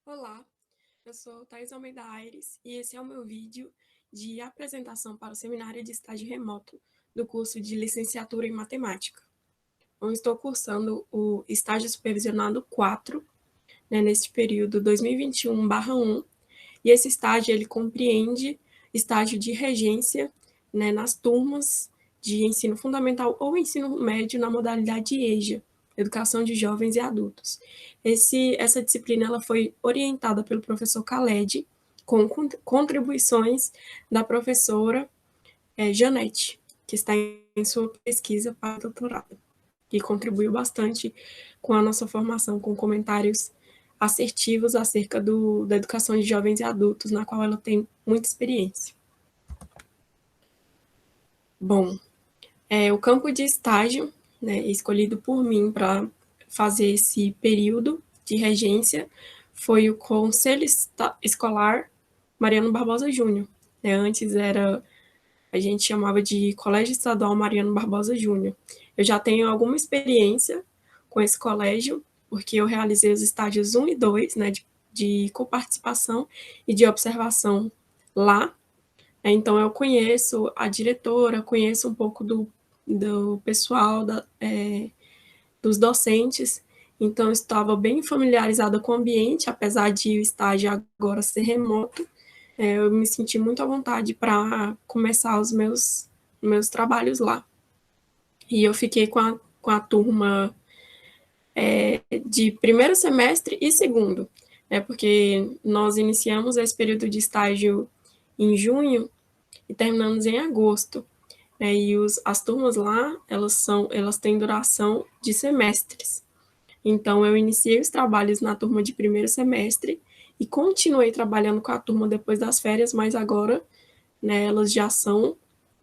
Olá, eu sou Thais Almeida Aires e esse é o meu vídeo de apresentação para o seminário de estágio remoto do curso de licenciatura em matemática. Eu estou cursando o estágio supervisionado 4, neste período 2021/1, e esse estágio ele compreende estágio de regência, nas turmas de ensino fundamental ou ensino médio na modalidade EJA, Educação de Jovens e Adultos. Essa disciplina ela foi orientada pelo professor Khaled, com contribuições da professora Janete, que está em sua pesquisa para doutorado, que contribuiu bastante com a nossa formação, com comentários assertivos acerca da educação de jovens e adultos, na qual ela tem muita experiência. Bom, o campo de estágio, escolhido por mim para fazer esse período de regência, foi o Conselho Escolar Mariano Barbosa Júnior. Antes a gente chamava de Colégio Estadual Mariano Barbosa Júnior. Eu já tenho alguma experiência com esse colégio, porque eu realizei os estágios 1 e 2, de coparticipação e de observação lá. Então, eu conheço a diretora, conheço um pouco do pessoal, dos docentes, então estava bem familiarizada com o ambiente, apesar de o estágio agora ser remoto, eu me senti muito à vontade para começar os meus trabalhos lá. E eu fiquei com a turma de primeiro semestre e segundo, porque nós iniciamos esse período de estágio em junho e terminamos em agosto. E as turmas lá, elas têm duração de semestres. Então, eu iniciei os trabalhos na turma de primeiro semestre e continuei trabalhando com a turma depois das férias, mas agora, elas já são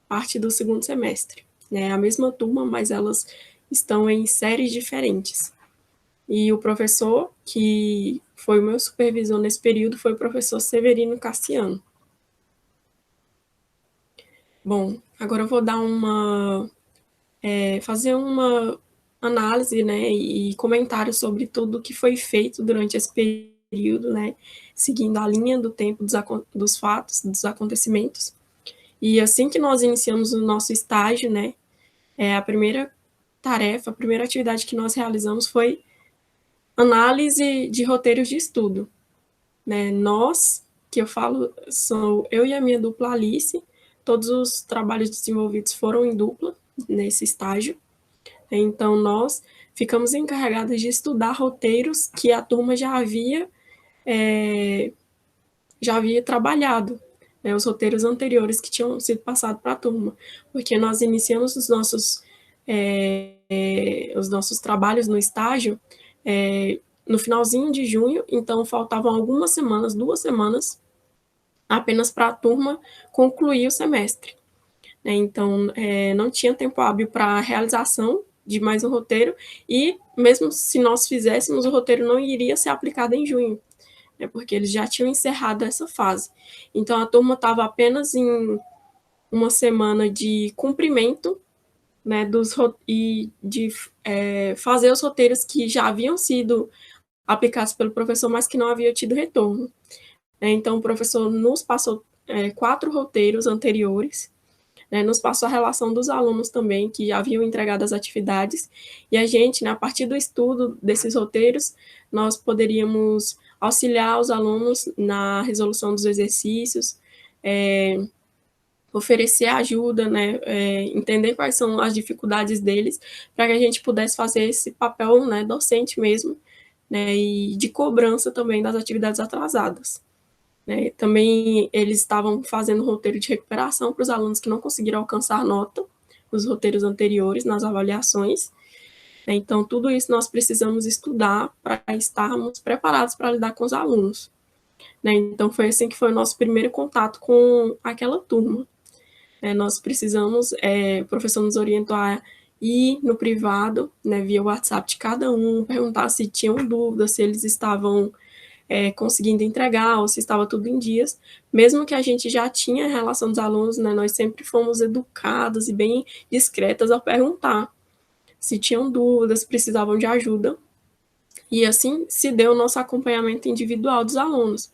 parte do segundo semestre. É a mesma turma, mas elas estão em séries diferentes. E o professor que foi o meu supervisor nesse período foi o professor Severino Cassiano. Bom, agora eu vou dar fazer uma análise, e comentário sobre tudo que foi feito durante esse período, seguindo a linha do tempo dos fatos, dos acontecimentos. E assim que nós iniciamos o nosso estágio, a primeira tarefa, a primeira atividade que nós realizamos foi análise de roteiros de estudo. Nós, que eu falo, sou eu e a minha dupla Alice, todos os trabalhos desenvolvidos foram em dupla nesse estágio. Então, nós ficamos encarregadas de estudar roteiros que a turma já havia trabalhado, os roteiros anteriores que tinham sido passados para a turma, porque nós iniciamos os nossos trabalhos no estágio no finalzinho de junho, então faltavam algumas semanas, 2 semanas, apenas para a turma concluir o semestre. Então, não tinha tempo hábil para a realização de mais um roteiro, e mesmo se nós fizéssemos, o roteiro não iria ser aplicado em junho, porque eles já tinham encerrado essa fase. Então, a turma estava apenas em uma semana de cumprimento, e de fazer os roteiros que já haviam sido aplicados pelo professor, mas que não havia tido retorno. Então, o professor nos passou 4 roteiros anteriores, nos passou a relação dos alunos também, que já haviam entregado as atividades, e a gente, a partir do estudo desses roteiros, nós poderíamos auxiliar os alunos na resolução dos exercícios, oferecer ajuda, entender quais são as dificuldades deles, para que a gente pudesse fazer esse papel, docente mesmo, e de cobrança também das atividades atrasadas. Também eles estavam fazendo roteiro de recuperação para os alunos que não conseguiram alcançar nota nos roteiros anteriores, nas avaliações. Então, tudo isso nós precisamos estudar para estarmos preparados para lidar com os alunos. Então, foi assim que foi o nosso primeiro contato com aquela turma. Nós precisamos, o professor nos orientou a ir no privado, via WhatsApp de cada um, perguntar se tinham dúvidas, se eles estavam conseguindo entregar, ou se estava tudo em dias, mesmo que a gente já tinha a relação dos alunos, nós sempre fomos educados e bem discretas ao perguntar se tinham dúvidas, se precisavam de ajuda, E assim se deu o nosso acompanhamento individual dos alunos,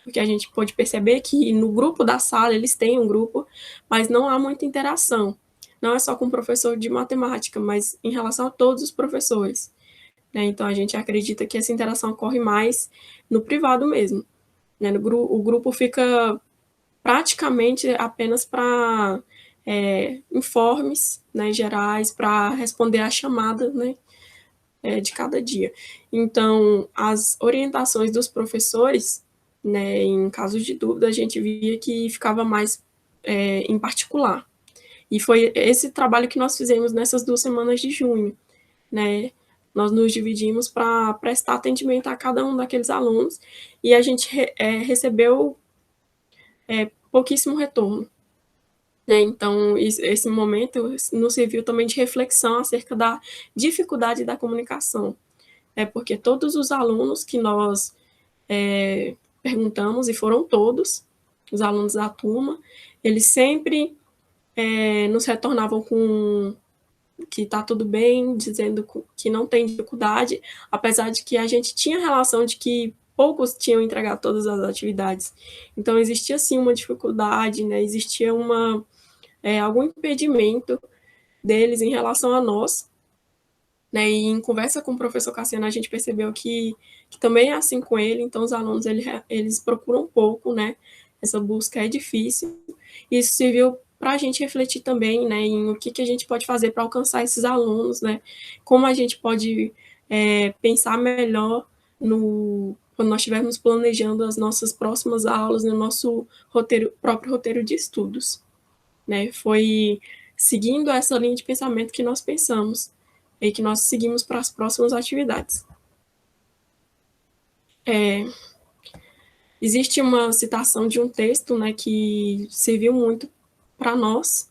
porque a gente pôde perceber que no grupo da sala, eles têm um grupo, mas não há muita interação. Não é só com o professor de matemática, mas em relação a todos os professores, né? Então, a gente acredita que essa interação ocorre mais no privado mesmo, né? O grupo fica praticamente apenas para informes, né, gerais, para responder a chamada, né, de cada dia. Então, as orientações dos professores, né, em casos de dúvida, a gente via que ficava mais em particular. E foi esse trabalho que nós fizemos nessas 2 semanas de junho, né? Nós nos dividimos para prestar atendimento a cada um daqueles alunos e a gente recebeu pouquíssimo retorno, né? Então, esse momento nos serviu também de reflexão acerca da dificuldade da comunicação, porque todos os alunos que nós perguntamos, e foram todos os alunos da turma, eles sempre nos retornavam com que está tudo bem, dizendo que não tem dificuldade, apesar de que a gente tinha relação de que poucos tinham entregado todas as atividades. Então, existia sim uma dificuldade, né? Existia algum impedimento deles em relação a nós, né? E em conversa com o professor Cassiano, a gente percebeu que também é assim com ele, então os alunos eles procuram um pouco, né? Essa busca é difícil. Isso serviu para a gente refletir também, né, em o que a gente pode fazer para alcançar esses alunos, né? Como a gente pode pensar melhor quando nós estivermos planejando as nossas próximas aulas, no nosso próprio roteiro de estudos, né? Foi seguindo essa linha de pensamento que nós pensamos e que nós seguimos para as próximas atividades. Existe uma citação de um texto, né, que serviu muito para nós,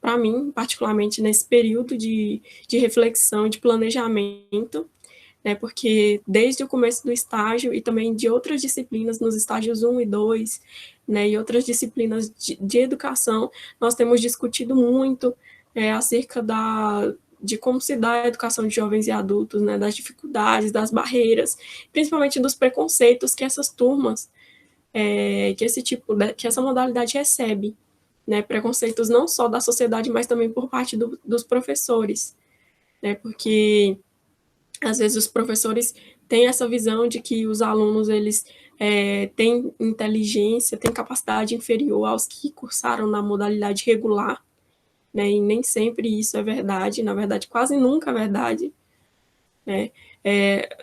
para mim, particularmente nesse período de reflexão, de planejamento, né, porque desde o começo do estágio e também de outras disciplinas, nos estágios 1 e 2, né, e outras disciplinas de educação, nós temos discutido muito acerca de como se dá a educação de jovens e adultos, né, das dificuldades, das barreiras, principalmente dos preconceitos que essas turmas, que essa modalidade recebe, né, preconceitos não só da sociedade, mas também por parte dos professores, né, porque às vezes os professores têm essa visão de que os alunos eles têm inteligência, têm capacidade inferior aos que cursaram na modalidade regular, né? E nem sempre isso é verdade, na verdade quase nunca é verdade, né?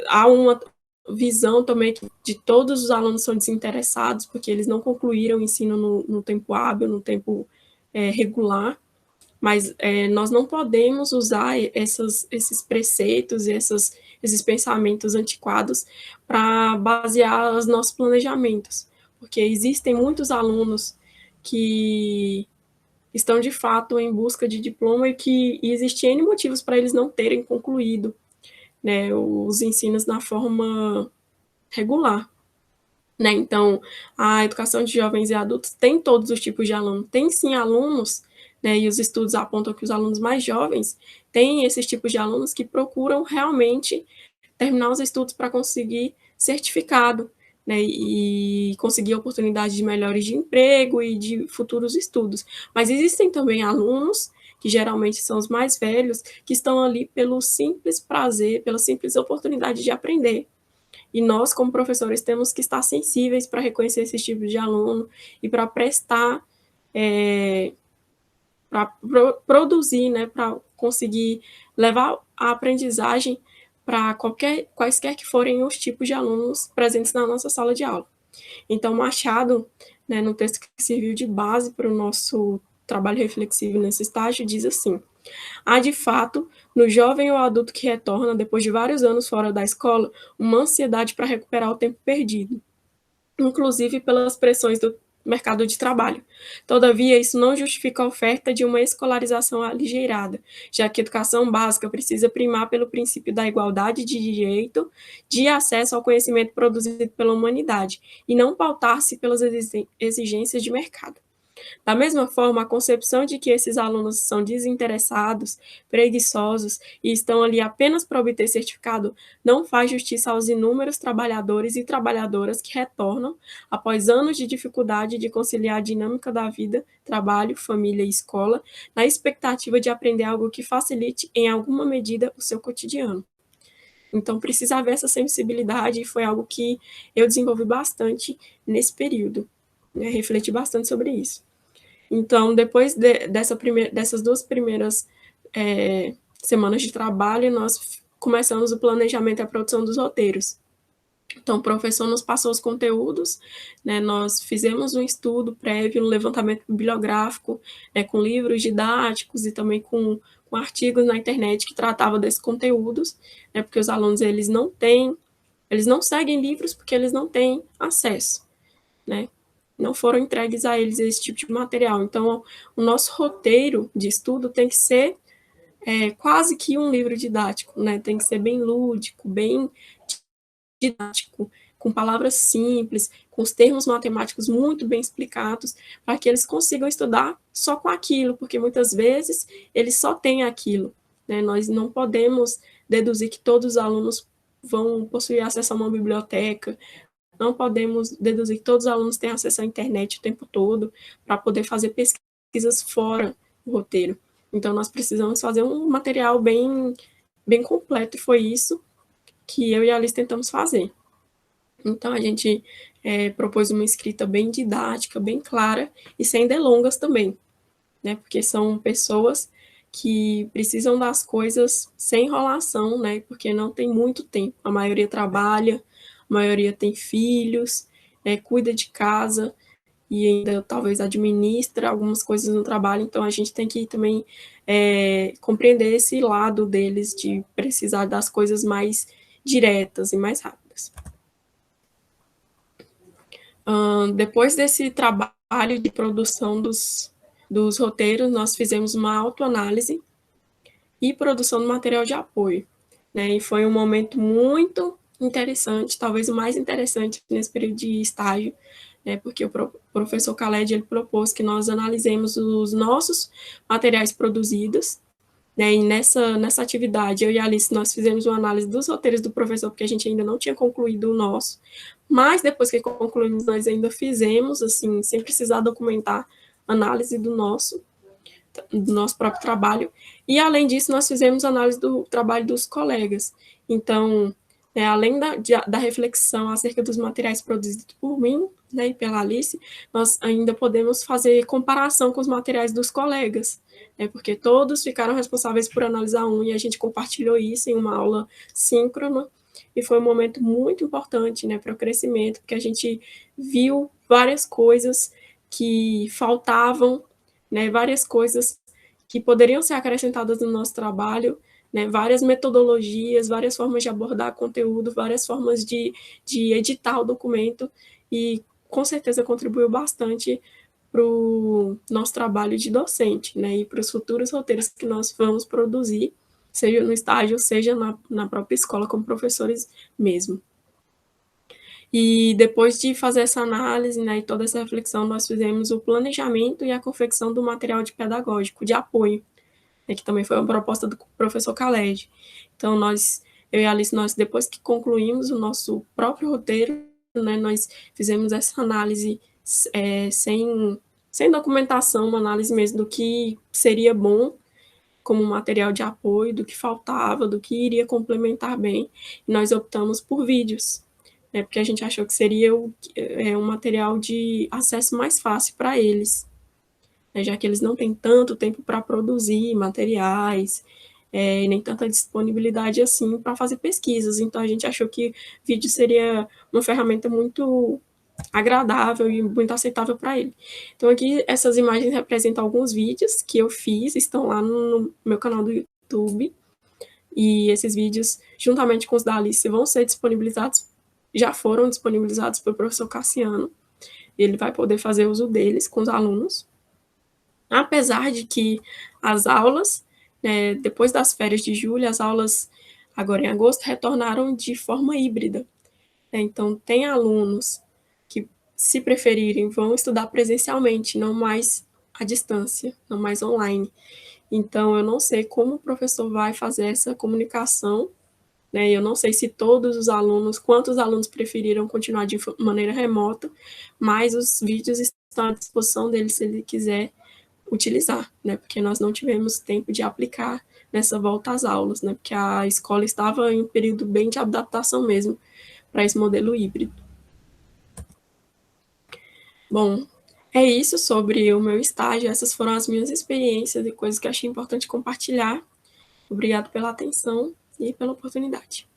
Há uma visão também de todos os alunos são desinteressados porque eles não concluíram o ensino no tempo hábil, no tempo regular, mas nós não podemos usar esses preceitos e esses pensamentos antiquados para basear os nossos planejamentos, porque existem muitos alunos que estão de fato em busca de diploma e existem N motivos para eles não terem concluído, né, os ensinos na forma regular. Né? Então, a educação de jovens e adultos tem todos os tipos de alunos. Tem sim alunos, né, e os estudos apontam que os alunos mais jovens têm esses tipos de alunos que procuram realmente terminar os estudos para conseguir certificado, né, e conseguir oportunidades de melhores de emprego e de futuros estudos. Mas existem também alunos, que geralmente são os mais velhos, que estão ali pelo simples prazer, pela simples oportunidade de aprender. E nós, como professores, temos que estar sensíveis para reconhecer esses tipos de aluno e para prestar, para produzir, né, para conseguir levar a aprendizagem para quaisquer que forem os tipos de alunos presentes na nossa sala de aula. Então, Machado, né, no texto que serviu de base para o nosso trabalho reflexivo nesse estágio, diz assim: há, de fato, no jovem ou adulto que retorna, depois de vários anos fora da escola, uma ansiedade para recuperar o tempo perdido, inclusive pelas pressões do mercado de trabalho. Todavia, isso não justifica a oferta de uma escolarização aligeirada, já que a educação básica precisa primar pelo princípio da igualdade de direito de acesso ao conhecimento produzido pela humanidade, e não pautar-se pelas exigências de mercado. Da mesma forma, a concepção de que esses alunos são desinteressados, preguiçosos e estão ali apenas para obter certificado não faz justiça aos inúmeros trabalhadores e trabalhadoras que retornam após anos de dificuldade de conciliar a dinâmica da vida, trabalho, família e escola, na expectativa de aprender algo que facilite em alguma medida o seu cotidiano. Então, precisa haver essa sensibilidade e foi algo que eu desenvolvi bastante nesse período, né? Refleti bastante sobre isso. Então, depois dessas 2 primeiras, semanas de trabalho, nós começamos o planejamento e a produção dos roteiros. Então, o professor nos passou os conteúdos, né, nós fizemos um estudo prévio, um levantamento bibliográfico, com livros didáticos e também com artigos na internet que tratavam desses conteúdos, né, porque os alunos eles não seguem livros porque eles não têm acesso, né? Não foram entregues a eles esse tipo de material. Então, o nosso roteiro de estudo tem que ser quase que um livro didático, né? Tem que ser bem lúdico, bem didático, com palavras simples, com os termos matemáticos muito bem explicados, para que eles consigam estudar só com aquilo, porque muitas vezes eles só têm aquilo, né? Nós não podemos deduzir que todos os alunos vão possuir acesso a uma biblioteca, não podemos deduzir que todos os alunos têm acesso à internet o tempo todo para poder fazer pesquisas fora do roteiro. Então, nós precisamos fazer um material bem completo, e foi isso que eu e a Alice tentamos fazer. Então, a gente propôs uma escrita bem didática, bem clara e sem delongas também, né? Porque são pessoas que precisam das coisas sem enrolação, né? Porque não tem muito tempo. A maioria trabalha, a maioria tem filhos, cuida de casa e ainda talvez administra algumas coisas no trabalho. Então, a gente tem que também compreender esse lado deles de precisar das coisas mais diretas e mais rápidas. Depois desse trabalho de produção dos roteiros, nós fizemos uma autoanálise e produção do material de apoio, né? E foi um momento muito interessante, talvez o mais interessante nesse período de estágio, né? Porque o professor Khaled, ele propôs que nós analisemos os nossos materiais produzidos, né? E nessa atividade, eu e a Alice, nós fizemos uma análise dos roteiros do professor, porque a gente ainda não tinha concluído o nosso, mas depois que concluímos, nós ainda fizemos, assim, sem precisar documentar, análise do nosso próprio trabalho, e além disso, nós fizemos análise do trabalho dos colegas. Então, além da reflexão acerca dos materiais produzidos por mim, né, e pela Alice, nós ainda podemos fazer comparação com os materiais dos colegas, né, porque todos ficaram responsáveis por analisar um, e a gente compartilhou isso em uma aula síncrona, e foi um momento muito importante, né, para o crescimento, porque a gente viu várias coisas que faltavam, né, várias coisas que poderiam ser acrescentadas no nosso trabalho, né, várias metodologias, várias formas de abordar conteúdo, várias formas de editar o documento, e com certeza contribuiu bastante para o nosso trabalho de docente, né, e para os futuros roteiros que nós vamos produzir, seja no estágio, seja na própria escola, como professores mesmo. E depois de fazer essa análise, né, e toda essa reflexão, nós fizemos o planejamento e a confecção do material pedagógico de apoio, né, que também foi uma proposta do professor Khaled. Então, eu e a Alice, nós, depois que concluímos o nosso próprio roteiro, né, nós fizemos essa análise sem documentação, uma análise mesmo do que seria bom como material de apoio, do que faltava, do que iria complementar bem, e nós optamos por vídeos, né, porque a gente achou que seria um material de acesso mais fácil para eles, né, já que eles não têm tanto tempo para produzir materiais, nem tanta disponibilidade assim para fazer pesquisas. Então, a gente achou que vídeo seria uma ferramenta muito agradável e muito aceitável para ele. Então, aqui, essas imagens representam alguns vídeos que eu fiz, estão lá no meu canal do YouTube, e esses vídeos, juntamente com os da Alice, vão ser disponibilizados, já foram disponibilizados pelo professor Cassiano, ele vai poder fazer uso deles com os alunos, apesar de que as aulas, né, depois das férias de julho, as aulas agora em agosto retornaram de forma híbrida, né? Então, tem alunos que se preferirem, vão estudar presencialmente, não mais à distância, não mais online. Então, eu não sei como o professor vai fazer essa comunicação, né? Eu não sei se todos os alunos, quantos alunos preferiram continuar de maneira remota, mas os vídeos estão à disposição dele se ele quiser utilizar, né? Porque nós não tivemos tempo de aplicar nessa volta às aulas, né? Porque a escola estava em um período bem de adaptação mesmo para esse modelo híbrido. Bom, é isso sobre o meu estágio. Essas foram as minhas experiências e coisas que eu achei importante compartilhar. Obrigado pela atenção e pela oportunidade.